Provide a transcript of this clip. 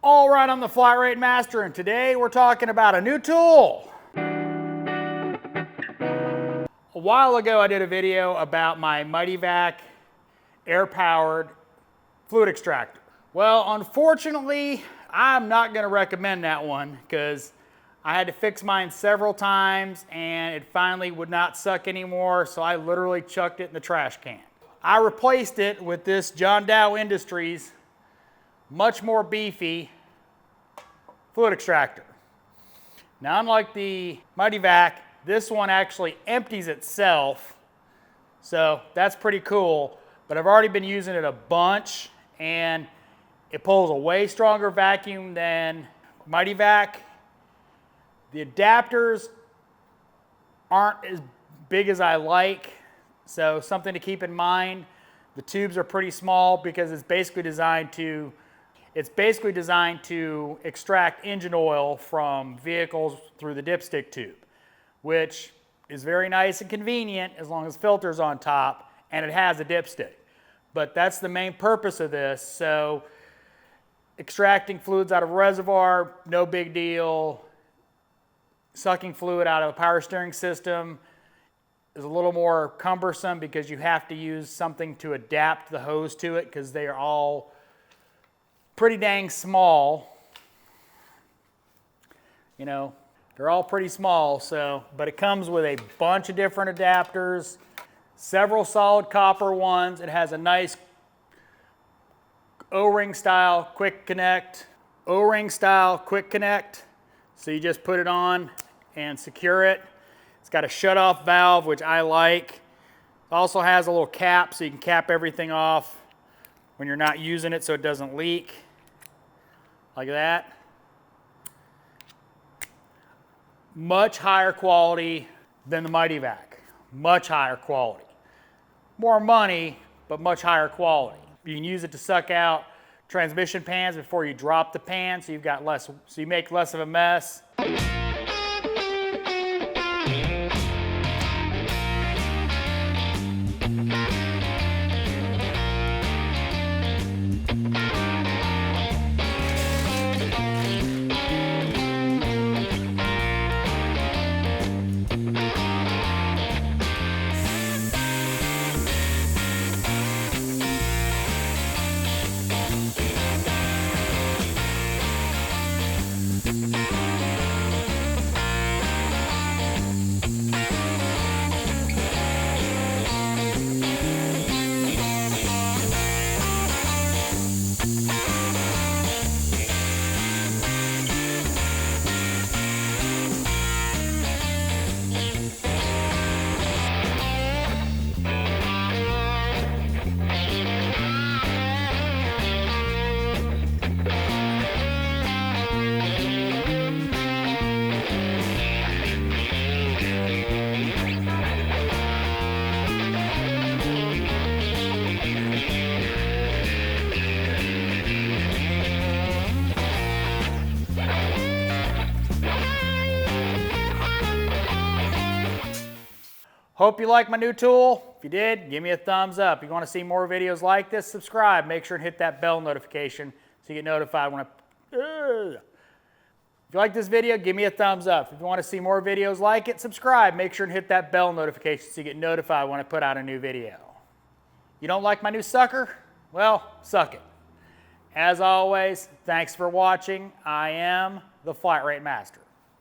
All right, I'm the Flat Rate Master, and today we're talking about a new tool. A while ago, I did a video about my Mighty Vac air-powered fluid extractor. Well, unfortunately, I'm not going to recommend that one because I had to fix mine several times and it finally would not suck anymore, so I literally chucked it in the trash can. I replaced it with this John Dow Industries much more beefy fluid extractor. Now, unlike the Mighty Vac, this one actually empties itself, so that's pretty cool, but I've already been using it a bunch and it pulls a way stronger vacuum than Mighty Vac. The adapters aren't as big as I like, so something to keep in mind. The tubes are pretty small because it's basically designed to extract engine oil from vehicles through the dipstick tube, which is very nice and convenient as long as the filter's on top and it has a dipstick. But that's the main purpose of this. So extracting fluids out of a reservoir, no big deal. Sucking fluid out of a power steering system is a little more cumbersome because you have to use something to adapt the hose to it because they are all pretty dang small. You know, they're all pretty small, but it comes with a bunch of different adapters, several solid copper ones. It has a nice O-ring style quick connect. So you just put it on and secure it. It's got a shut-off valve, which I like. It also has a little cap so you can cap everything off when you're not using it so it doesn't leak. Like that. Much higher quality than the Mighty Vac. Much higher quality. More money, but much higher quality. You can use it to suck out transmission pans before you drop the pan, so you make less of a mess. Hope you like my new tool. If you did, give me a thumbs up. If you want to see more videos like this, subscribe. Make sure and hit that bell notification so you get notified when If you like this video, give me a thumbs up. If you want to see more videos like it, subscribe. Make sure and hit that bell notification so you get notified when I put out a new video. You don't like my new sucker? Well, suck it. As always, thanks for watching. I am the Flat Rate Master.